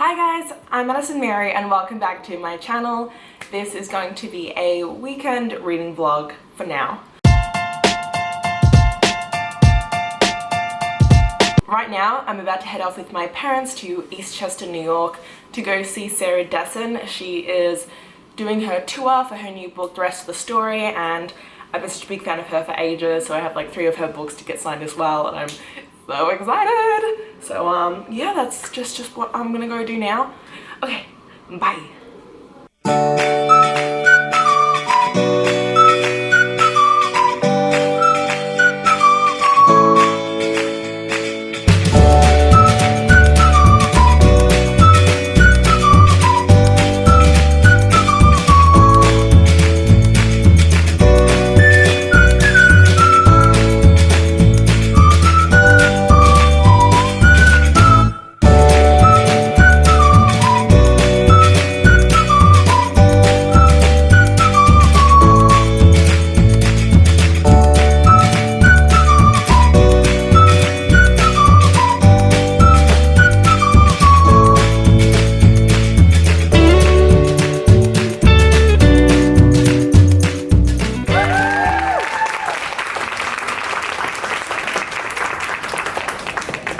Hi guys, I'm Madison Mary and welcome back to my channel. This is going to be a weekend reading vlog for now. Right now, I'm about to head off with my parents to East Chester, New York to go see Sarah Dessen. She is doing her tour for her new book, The Rest of the Story, and I've been such a big fan of her for ages, so I have like 3 of her books to get signed as well, and I'm so excited. So yeah, that's just what I'm gonna go do now. Okay, bye.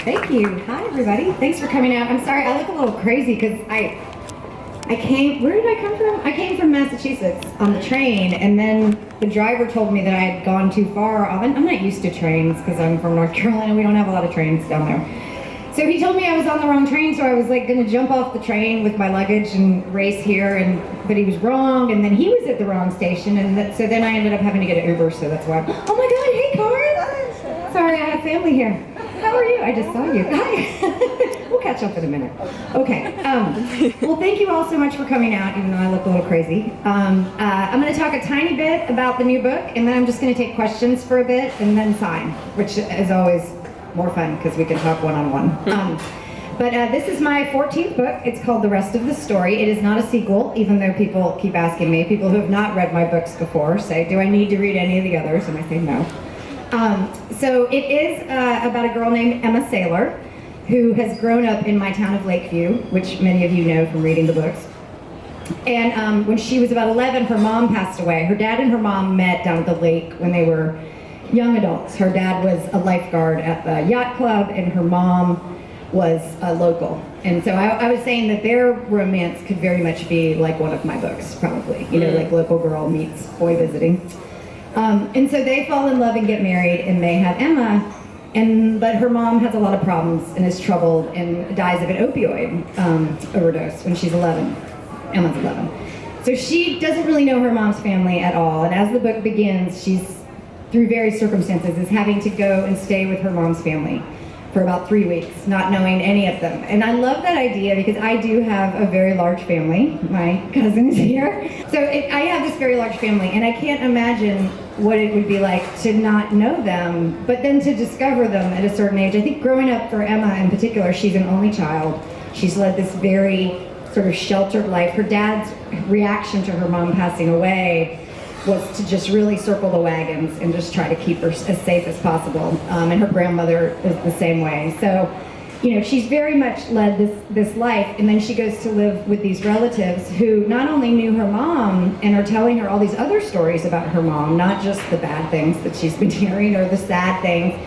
Thank you. Hi, everybody. Thanks for coming out. I'm sorry, I look a little crazy because I came, where did I come from? I came from Massachusetts on the train, and then the driver told me that I had gone too far. I'm not used to trains because I'm from North Carolina. We don't have a lot of trains down there. So he told me I was on the wrong train, so I was like going to jump off the train with my luggage and race here, but he was wrong, and then he was at the wrong station, and so then I ended up having to get an Uber, so that's why. Oh my God, hey, Cara! Sorry, I have family here. How are you? I just saw you. Hi. We'll catch up in a minute. Okay. Well, thank you all so much for coming out, even though I look a little crazy. I'm going to talk a tiny bit about the new book, and then I'm just going to take questions for a bit, and then sign, which is always more fun because we can talk one-on-one. But this is my 14th book. It's called The Rest of the Story. It is not a sequel, even though people keep asking me. People who have not read my books before say, do I need to read any of the others? And I say no. So it is about a girl named Emma Saylor who has grown up in my town of Lakeview, which many of you know from reading the books. And when she was about 11, her mom passed away. Her dad and her mom met down at the lake when they were young adults. Her dad was a lifeguard at the yacht club, and her mom was a local. And so I was saying that their romance could very much be like one of my books, probably. You know, like local girl meets boy visiting. And so they fall in love and get married, and they have Emma, but her mom has a lot of problems and is troubled and dies of an opioid overdose when she's 11. Emma's 11. So she doesn't really know her mom's family at all, and as the book begins, she's, through various circumstances, is having to go and stay with her mom's family for about 3 weeks, not knowing any of them. And I love that idea because I do have a very large family. My cousin is here. So I have this very large family, and I can't imagine what it would be like to not know them, but then to discover them at a certain age. I think growing up for Emma in particular, she's an only child. She's led this very sort of sheltered life. Her dad's reaction to her mom passing away was to just really circle the wagons and just try to keep her as safe as possible. And her grandmother is the same way. So, you know, she's very much led this life, and then she goes to live with these relatives who not only knew her mom and are telling her all these other stories about her mom, not just the bad things that she's been hearing or the sad things,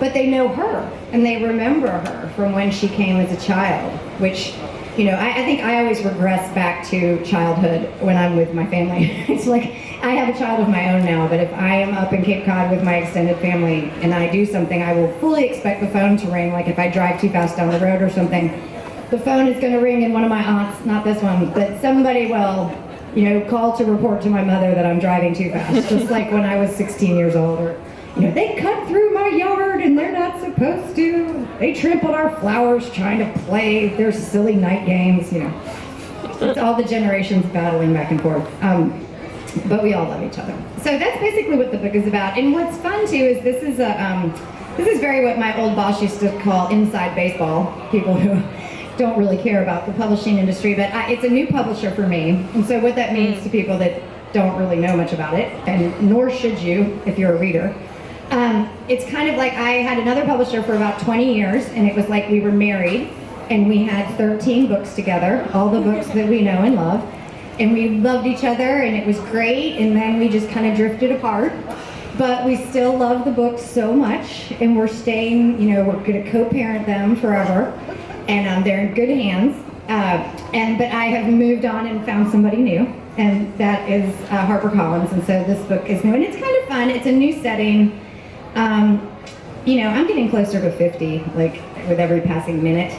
but they know her and they remember her from when she came as a child, which, you know, I think I always regress back to childhood when I'm with my family. It's like, I have a child of my own now, but if I am up in Cape Cod with my extended family and I do something, I will fully expect the phone to ring. Like if I drive too fast down the road or something, the phone is going to ring, and one of my aunts, not this one, but somebody will, you know, call to report to my mother that I'm driving too fast, just like when I was 16 years old. Or, you know, they cut through my yard and they're not supposed to. They trampled our flowers trying to play their silly night games, you know. It's all the generations battling back and forth. But we all love each other. So that's basically what the book is about. And what's fun too is this is very what my old boss used to call inside baseball, people who don't really care about the publishing industry, but it's a new publisher for me. And so what that means to people that don't really know much about it, and nor should you if you're a reader, it's kind of like I had another publisher for about 20 years, and it was like we were married. and we had 13 books together, all the books that we know and love, and we loved each other, and it was great, and then we just kind of drifted apart. But we still love the books so much, and we're staying, we're going to co-parent them forever, and they're in good hands. But I have moved on and found somebody new, and that is HarperCollins, and so this book is new, and it's kind of fun. It's a new setting. I'm getting closer to 50, like with every passing minute.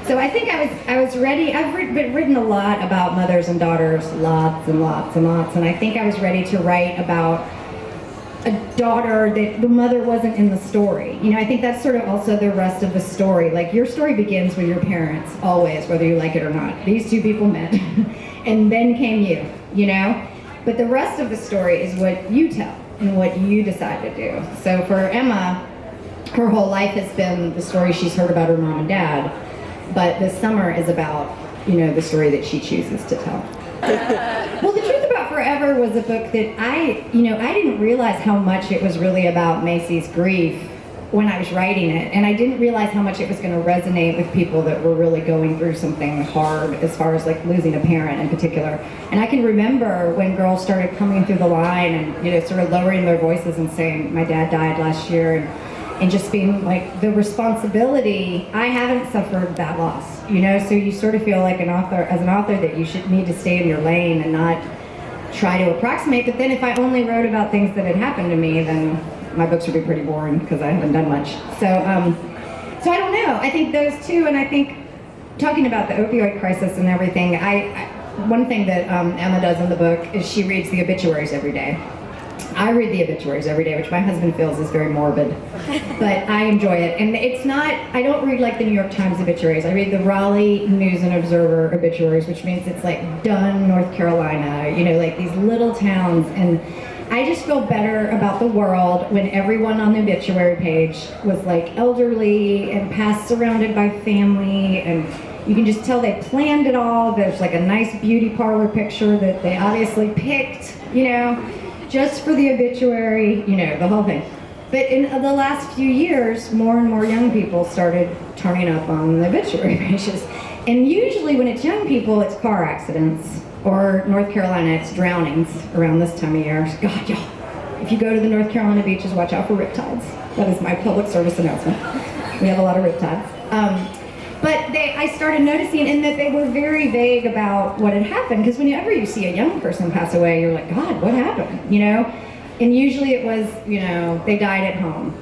So I think I was ready. I've written a lot about mothers and daughters, lots and lots and lots, and I think I was ready to write about a daughter that the mother wasn't in the story. I think that's sort of also the rest of the story. Like, your story begins with your parents, always, whether you like it or not. These two people met, and then came you, But the rest of the story is what you tell and what you decide to do. So for Emma, her whole life has been the story she's heard about her mom and dad, but this summer is about, the story that she chooses to tell. Well, The Truth About Forever was a book that I didn't realize how much it was really about Macy's grief when I was writing it, and I didn't realize how much it was going to resonate with people that were really going through something hard, as far as like losing a parent in particular. And I can remember when girls started coming through the line and sort of lowering their voices and saying, "My dad died last year," and just being like, the responsibility. I haven't suffered that loss, so you sort of feel like as an author that you should need to stay in your lane and not try to approximate. But then if I only wrote about things that had happened to me, then my books would be pretty boring because I haven't done much. So I don't know. I think those two, and I think talking about the opioid crisis and everything, one thing that Emma does in the book is she reads the obituaries every day. I read the obituaries every day, which my husband feels is very morbid, but I enjoy it. And it's not, I don't read like the New York Times obituaries. I read the Raleigh News and Observer obituaries, which means it's like Dunn, North Carolina, like these little towns. And I just feel better about the world when everyone on the obituary page was like elderly and past surrounded by family, and you can just tell they planned it all. There's like a nice beauty parlor picture that they obviously picked, just for the obituary, the whole thing. But in the last few years, more and more young people started turning up on the obituary pages. And usually when it's young people, it's car accidents, or North Carolina, it's drownings around this time of year. God, y'all, if you go to the North Carolina beaches, watch out for riptides. That is my public service announcement. We have a lot of riptides. But I started noticing in that they were very vague about what had happened, because whenever you see a young person pass away, you're like, God, what happened? And usually it was, they died at home,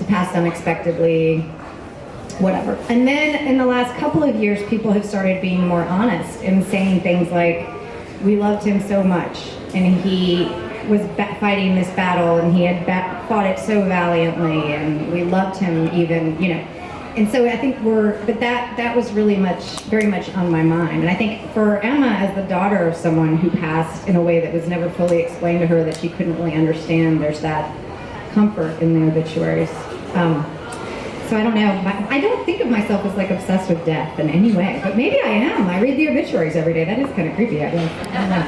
passed unexpectedly, whatever. And then in the last couple of years, people have started being more honest and saying things like, we loved him so much, and he was fighting this battle, and he had fought it so valiantly, and we loved him even, And so I think but that was really very much on my mind. And I think for Emma, as the daughter of someone who passed in a way that was never fully explained to her, that she couldn't really understand, there's that comfort in the obituaries. So I don't know, I don't think of myself as like obsessed with death in any way, but maybe I am. I read the obituaries every day. That is kind of creepy, I guess. I don't know.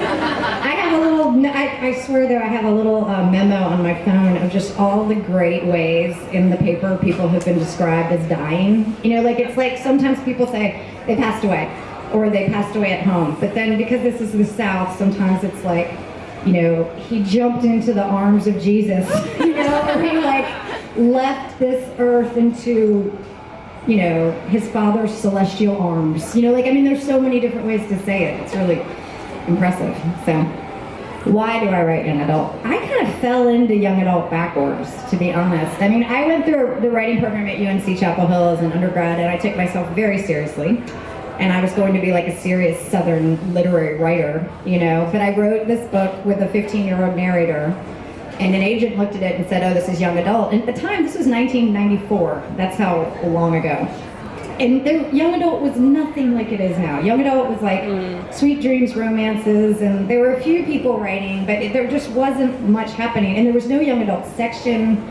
I have a little, I swear though, I have a little memo on my phone of just all the great ways in the paper people have been described as dying. It's like sometimes people say they passed away, or they passed away at home. But then because this is the South, sometimes it's like, he jumped into the arms of Jesus, or he left this earth into, his Father's celestial arms. There's so many different ways to say it. It's really impressive. So, why do I write young adult? I kind of fell into young adult backwards, to be honest. I went through the writing program at UNC Chapel Hill as an undergrad, and I took myself very seriously. And I was going to be like a serious Southern literary writer, But I wrote this book with a 15-year-old narrator. And an agent looked at it and said, oh, this is young adult. And at the time, this was 1994. That's how long ago. And the young adult was nothing like it is now. Young adult was like sweet dreams, romances, and there were a few people writing, but there just wasn't much happening. And there was no young adult section.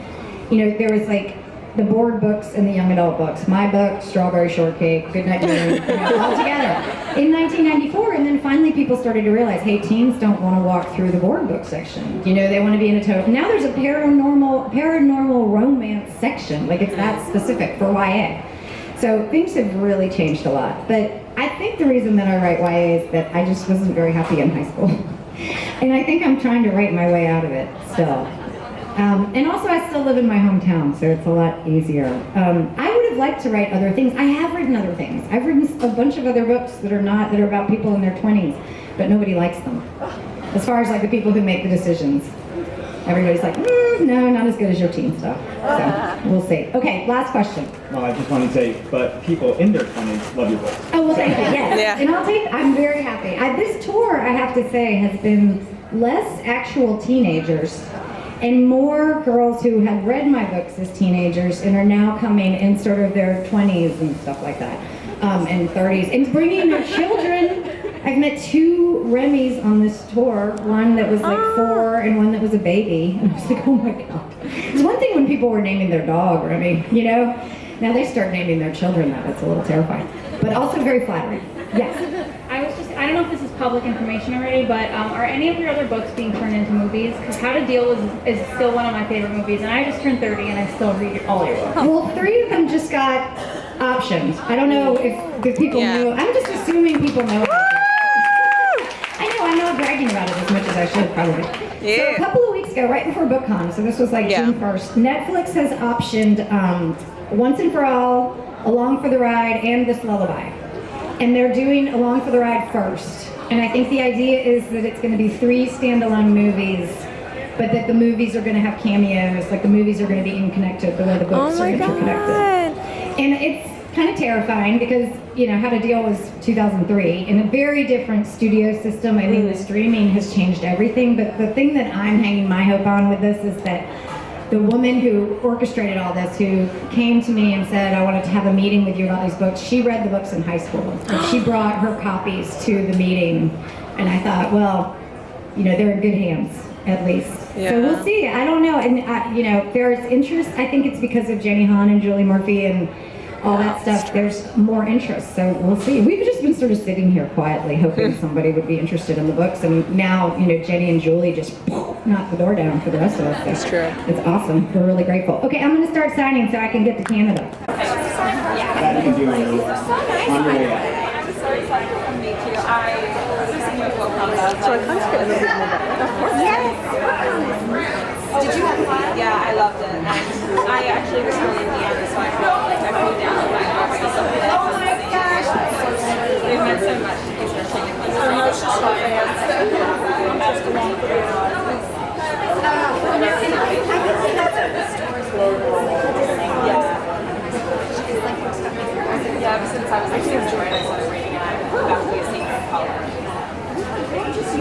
There was like the board books and the young adult books. My book, Strawberry Shortcake, Goodnight Moon, all together in 1994. And then finally people started to realize, hey, teens don't want to walk through the board book section. They want to be in a total. Now there's a paranormal romance section. Like, it's that specific for YA. So things have really changed a lot. But I think the reason that I write YA is that I just wasn't very happy in high school. And I think I'm trying to write my way out of it still. And also I still live in my hometown, so it's a lot easier. I would have liked to write other things. I have written other things. I've written a bunch of other books that are about people in their 20s, but nobody likes them. As far as like the people who make the decisions. Everybody's like, no, not as good as your teen stuff. So we'll see. Okay, last question. Well, I just want to say, but people in their 20s love your books. Oh, well, thank you. Yes. Yeah. And I'm very happy. This tour, I have to say, has been less actual teenagers and more girls who had read my books as teenagers and are now coming in sort of their 20s and stuff like that, and 30s, and bringing their children. I've met 2 Remys on this tour, one that was like 4 and one that was a baby. And I was like, oh my God. It's one thing when people were naming their dog Remy, you know? Now they start naming their children that. It's a little terrifying, but also very flattering. Yes? I don't know if this is public information already, but are any of your other books being turned into movies? Because How to Deal is still one of my favorite movies, and I just turned 30 and I still read all your books. Well, 3 of them just got options. I don't know if people knew. I'm just assuming people know about it. I'm not bragging about it as much as I should, probably. Yeah. So a couple of weeks ago, right before BookCon, so this was like June 1st, Netflix has optioned Once and For All, Along for the Ride, and This Lullaby. And they're doing Along for the Ride first. And I think the idea is that it's going to be 3 standalone movies, but that the movies are going to have cameos, like the movies are going to be interconnected the way the books are interconnected. And it's kind of terrifying because, you know, How to Deal was 2003 in a very different studio system. I mean, the streaming has changed everything, but the thing that I'm hanging my hope on with this is that the woman who orchestrated all this, who came to me and said, I wanted to have a meeting with you about these books, she read the books in high school. And she brought her copies to the meeting, and I thought, well, you know, they're in good hands, at least. Yeah. So we'll see. I don't know. And, you know, there's interest. I think it's because of Jenny Han and Julie Murphy and all that stuff. There's more interest, so we'll see. We've just been sort of sitting here quietly hoping somebody would be interested in the books, and now, you know, Jenny and Julie just knocked the door down for the rest of us. So That's true. It's awesome. We're really grateful. Okay, I'm going to start signing so I can get to Canada. That you can do on your way out. I'm so excited to meet you. I was listening to a book on that. So I kind of get a little bit more better. Yes. Did you have fun? Yeah, I loved it. And I actually was from Indiana, so I felt like I flew down to my house and stuff like that. Oh my gosh, that's so sweet. They meant so much to me, especially with the emotional fans. I'm just along for the ride. Yeah, ever since I was like 6 years I started reading, and I'm about to be a senior in college. Do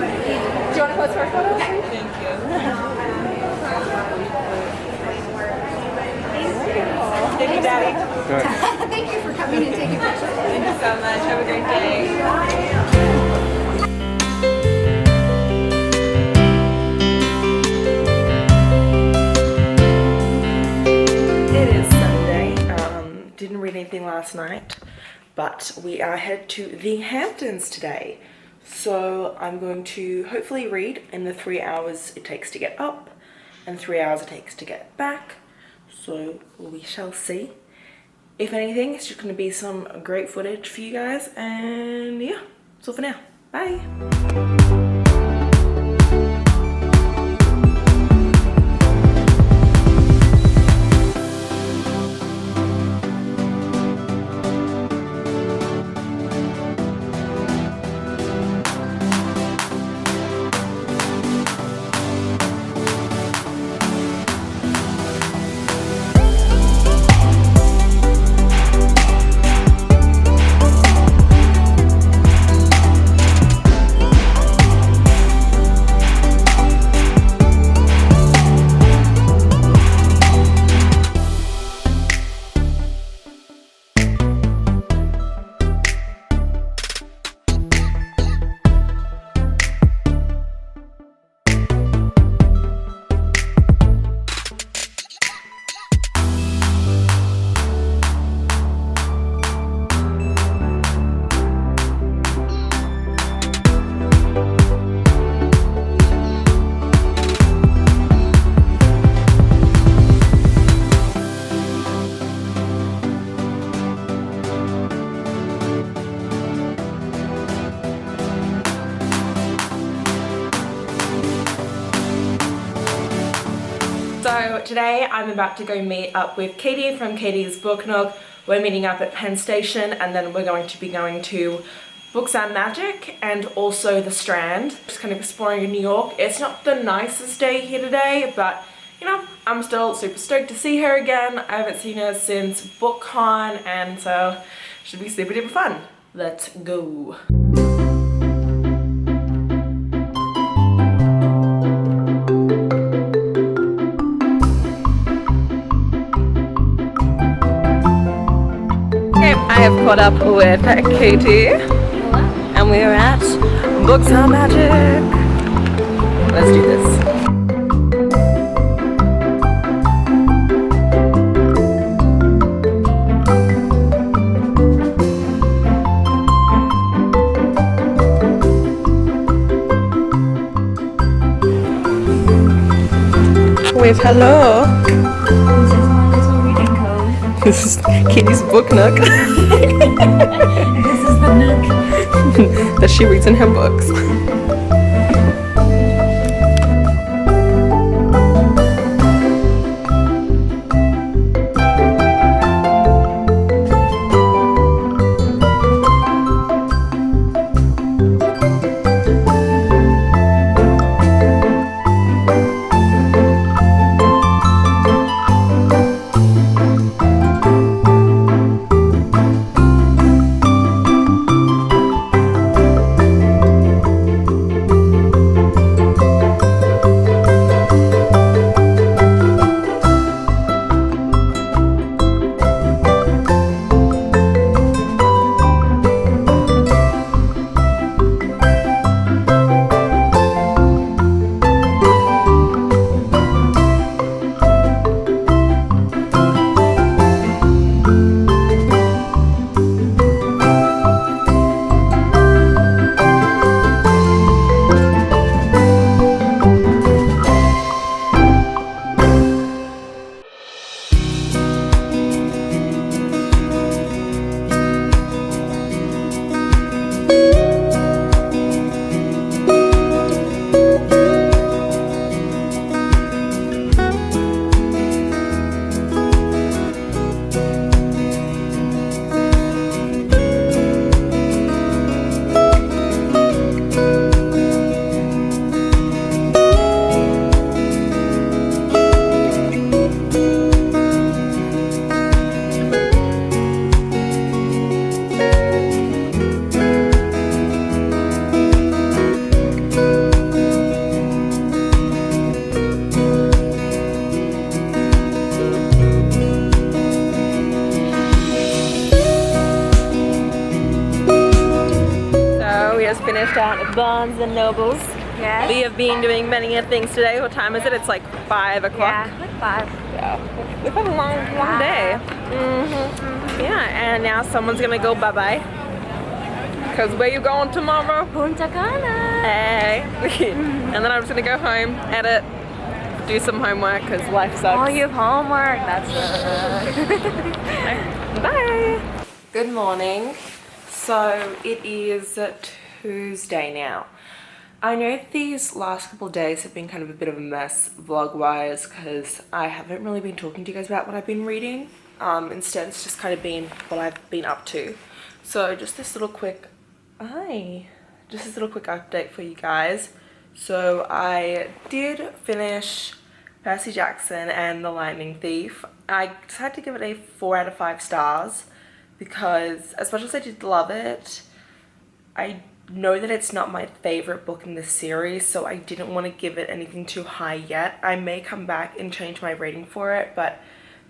you want to post for a photo? Thank you. Thank you, Daddy. Thank you for coming and taking pictures. Thank you so much. Have a great day. It is Sunday. Didn't read anything last night, but we are headed to the Hamptons today. So I'm going to hopefully read in the 3 hours it takes to get up and 3 hours it takes to get back. So we shall see. If anything, it's just going to be some great footage for you guys, and yeah, that's all for now. Bye. today I'm about to go meet up with Katie from Katie's Book Nook. We're meeting up at Penn Station, and then we're going to be going to Books and Magic and also the Strand. Just kind of exploring New York. It's not the nicest day here today, but you know, I'm still super stoked to see her again. I haven't seen her since BookCon, and so it should be super duper fun. Let's go. Okay, I have caught up with Katie. Hello. And we are at Books and Magic. Let's do this. Wave hello. This is my little reading code. This is Katie's Book Nook This is the nook. that she reads in her books. Finished out at Barnes and Nobles. Yes. We have been doing many things today. What time is it? It's like 5 o'clock. Yeah, like 5. Yeah. We've had a long day. Yeah, and now someone's gonna go bye-bye. Cause where you going tomorrow? Punta Cana. Hey. And then I'm just gonna go home, edit, do some homework cause life sucks. Oh, you have homework. That's Bye. Good morning. So it is Tuesday now. I know these last couple of days have been kind of a bit of a mess vlog-wise because I haven't really been talking to you guys about what I've been reading. Instead, it's just kind of been what I've been up to. So just this little quick, update for you guys. So I did finish Percy Jackson and the Lightning Thief. I decided to give it a 4 out of 5 stars because as much as I did love it, I know that it's not my favorite book in the series, so I didn't want to give it anything too high yet. I may come back and change my rating for it, but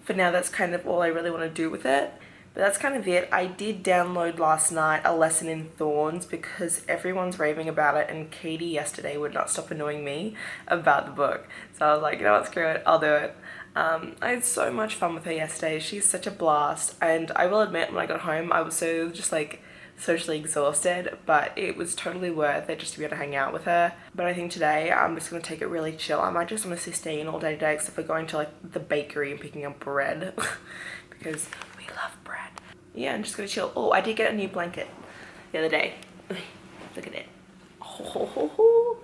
for now that's kind of all I really want to do with it. But that's kind of it. I did download last night A Lesson in Thorns because everyone's raving about it, and Katie yesterday would not stop annoying me about the book. So I was like, you know what, screw it, I'll do it. I had so much fun with her yesterday. She's such a blast, and I will admit when I got home I was so just like socially exhausted, but it was totally worth it just to be able to hang out with her. But I think today I'm just going to take it really chill. I might just honestly stay in all day today except for going to like the bakery and picking up bread because we love bread. Yeah, I'm just going to chill. Oh, I did get a new blanket the other day. Look at it. Oh,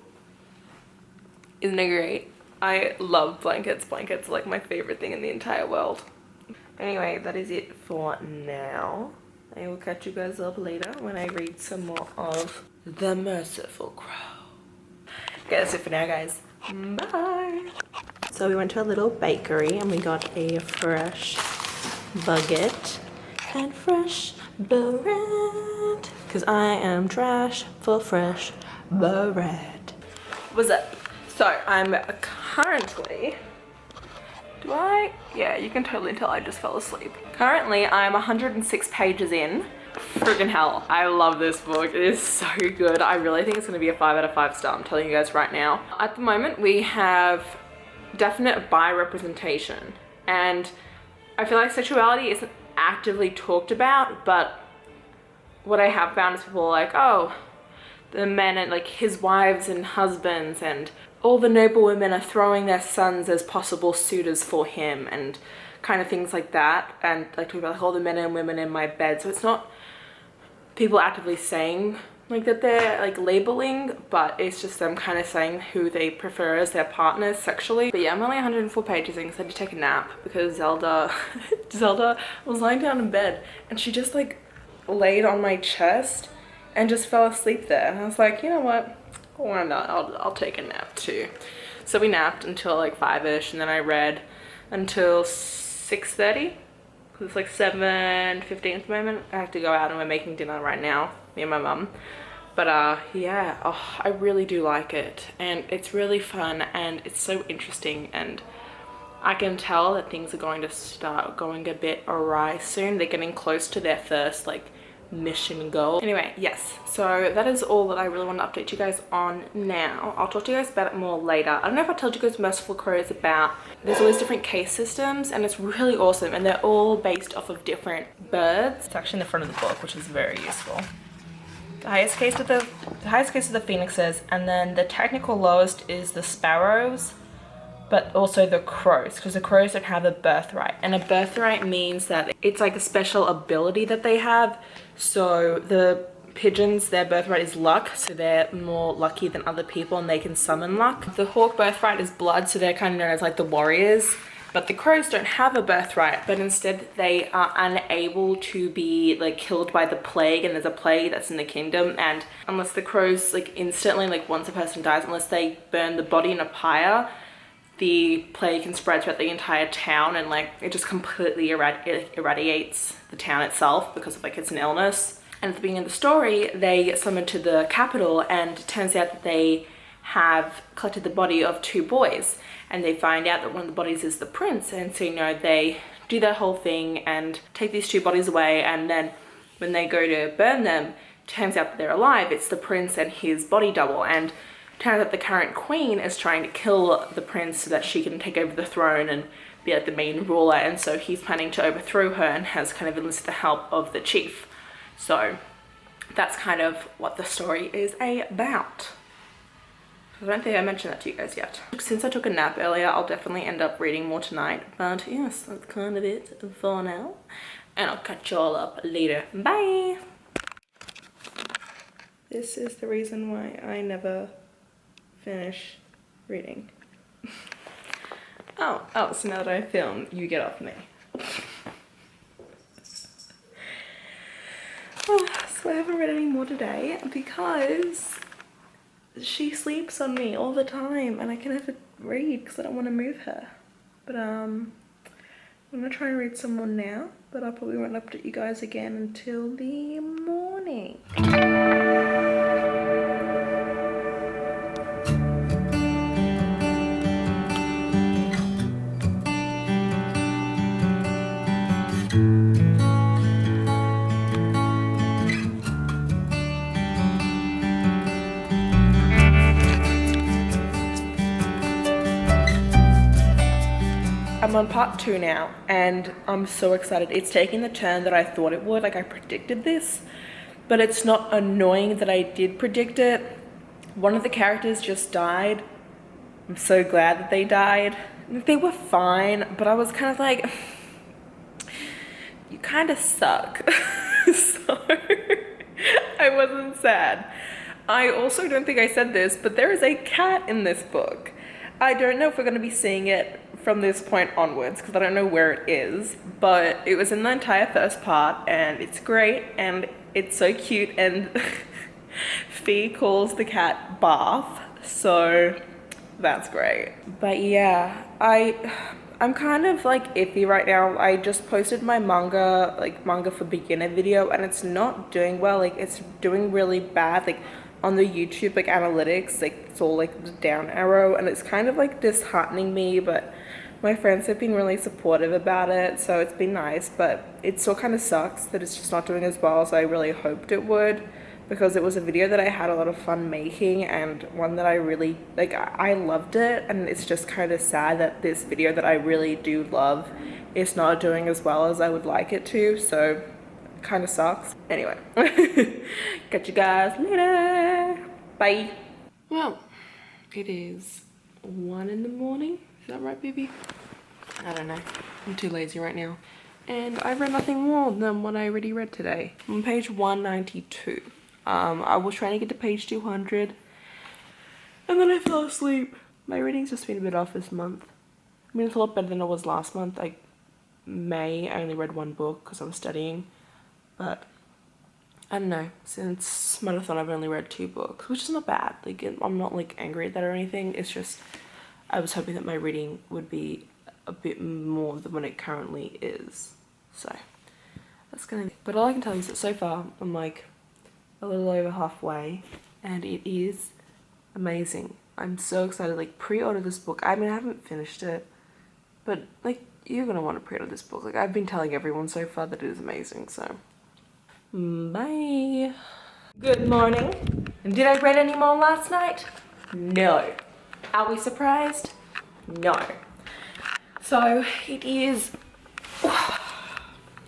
isn't it great? I love blankets. Blankets are like my favorite thing in the entire world. Anyway, that is it for now. I will catch you guys up later when I read some more of The Merciful Crow. Okay, that's it for now, guys. Bye. So we went to a little bakery and we got a fresh baguette and fresh bread. Because I am trash for fresh bread. What's up? So I'm currently... Yeah, you can totally tell I just fell asleep. Currently, I'm 106 pages in. Freaking hell, I love this book. It is so good. I really think it's going to be a 5 out of 5 star. I'm telling you guys right now. At the moment, we have definite bi representation. And I feel like sexuality isn't actively talked about, but what I have found is people are like, oh, the men and like his wives and husbands and all the noble women are throwing their sons as possible suitors for him and kind of things like that, and like talking about like all the men and women in my bed. So it's not people actively saying like that they're like labeling, but it's just them kind of saying who they prefer as their partners sexually. But yeah, I'm only 104 pages in because I had to take a nap because Zelda was lying down in bed and she just like laid on my chest and just fell asleep there, and I was like, you know what, why not, I'll take a nap too. So we napped until like 5ish, and then I read until 6:30 because it's like 7:15 at the moment. I have to go out and we're making dinner right now, me and my mum. But yeah, oh, I really do like it, and it's really fun and it's so interesting, and I can tell that things are going to start going a bit awry soon. They're getting close to their first like mission goal. Anyway, yes, so that is all that I really want to update you guys on now. I'll talk to you guys about it more later. I don't know if I told you guys Merciful Crow is about, there's all these different case systems and it's really awesome, and they're all based off of different birds. It's actually in the front of the book, which is very useful. The highest case of the phoenixes, and then the technical lowest is the sparrows, but also the crows, because the crows don't have a birthright, and a birthright means that it's like a special ability that they have. So the pigeons, their birthright is luck, so they're more lucky than other people and they can summon luck. The hawk birthright is blood, so they're kind of known as like the warriors. But the crows don't have a birthright, but instead they are unable to be like killed by the plague, and there's a plague that's in the kingdom, and unless the crows like instantly, like once a person dies, unless they burn the body in a pyre, the plague can spread throughout the entire town, and like it just completely irradiates the town itself because of like it's an illness. And at the beginning of the story, they get summoned to the capital, and it turns out that they have collected the body of 2 boys, and they find out that one of the bodies is the prince. And so, you know, they do their whole thing and take these 2 bodies away, and then when they go to burn them, it turns out that they're alive. It's the prince and his body double, and turns out the current queen is trying to kill the prince so that she can take over the throne and be like the main ruler, and so he's planning to overthrow her and has kind of enlisted the help of the chief. So that's kind of what the story is about. I don't think I mentioned that to you guys yet. Since I took a nap earlier, I'll definitely end up reading more tonight, but yes, that's kind of it for now, and I'll catch you all up later. Bye! This is the reason why I never finish reading. Oh, so now that I film, you get off me. So I haven't read any more today because she sleeps on me all the time and I can never read because I don't want to move her. But I'm gonna try and read some more now, but I probably won't update you guys again until the morning. I'm on part 2 now, and I'm so excited. It's taking the turn that I thought it would, like I predicted this, but it's not annoying that I did predict it. One of the characters just died. I'm so glad that they died. They were fine, but I was kind of like, you kind of suck. So I wasn't sad. I also don't think I said this, but there is a cat in this book. I don't know if we're going to be seeing it from this point onwards because I don't know where it is, but it was in the entire first part and it's great and it's so cute, and Fee calls the cat Bath, so that's great. But yeah, I'm kind of like iffy right now. I just posted my manga for beginner video and it's not doing well. Like it's doing really bad, like on the YouTube like analytics, like it's all like the down arrow, and it's kind of like disheartening me, but my friends have been really supportive about it, so it's been nice. But it still kind of sucks that it's just not doing as well as I really hoped it would, because it was a video that I had a lot of fun making and one that I really like. I loved it, and it's just kind of sad that this video that I really do love is not doing as well as I would like it to, so it kind of sucks. Anyway, catch you guys later. Bye. Well, it is 1 in the morning. Is that right, baby? I don't know. I'm too lazy right now. And I've read nothing more than what I already read today. I'm on page 192. I was trying to get to page 200 and then I fell asleep. My reading's just been a bit off this month. I mean, it's a lot better than it was last month. Like May, I only read 1 book because I was studying, but I don't know, since marathon I've only read 2 books, which is not bad. Like I'm not like angry at that or anything. It's just I was hoping that my reading would be a bit more than what it currently is. So that's gonna, but all I can tell you is that so far I'm like a little over halfway and it is amazing. I'm so excited. Like, pre-order this book. I mean, I haven't finished it, but like you're gonna want to pre-order this book. Like I've been telling everyone so far that it is amazing. So bye. Good morning. Did I read any more last night? No. Are we surprised? No. So it is, I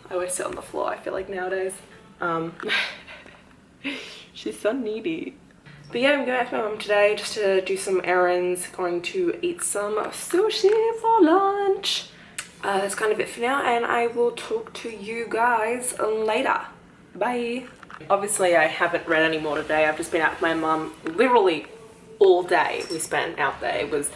always sit on the floor, I feel like nowadays. She's so needy. But yeah, I'm going out to my mum today just to do some errands, going to eat some sushi for lunch. That's kind of it for now, and I will talk to you guys later. Bye. Obviously I haven't read any more today. I've just been out with my mum literally all day. We spent out there. It was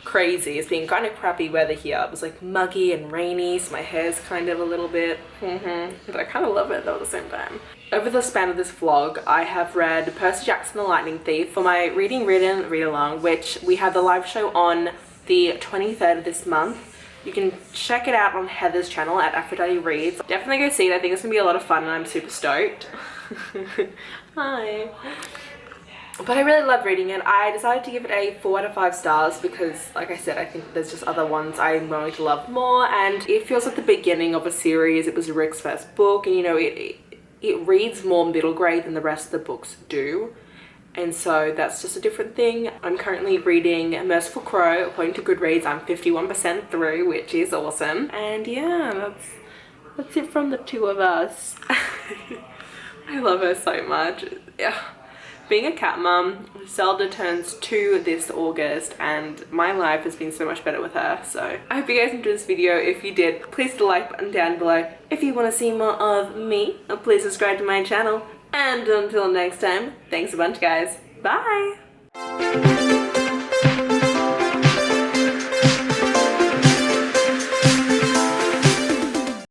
crazy. It's been kind of crappy weather here. It was like muggy and rainy, so my hair's kind of a little bit but I kind of love it though at the same time. Over the span of this vlog, I have read Percy Jackson the Lightning Thief for my reading written read along, which we had the live show on the 23rd of this month. You can check it out on Heather's channel at Aphrodite Reads. Definitely go see it. I think it's gonna be a lot of fun and I'm super stoked. Hi. But I really love reading it. I decided to give it a 4 out of 5 stars because, like I said, I think there's just other ones I'm going to love more, and it feels like the beginning of a series. It was Rick's first book, and you know, it reads more middle grade than the rest of the books do, and so that's just a different thing. I'm currently reading Merciful Crow. According to Goodreads, I'm 51% through, which is awesome. And yeah, that's it from the two of us. I love her so much. Yeah. Being a cat mum, Zelda turns 2 this August and my life has been so much better with her. So I hope you guys enjoyed this video. If you did, please hit the like button down below. If you want to see more of me, please subscribe to my channel. And until next time, thanks a bunch guys. Bye!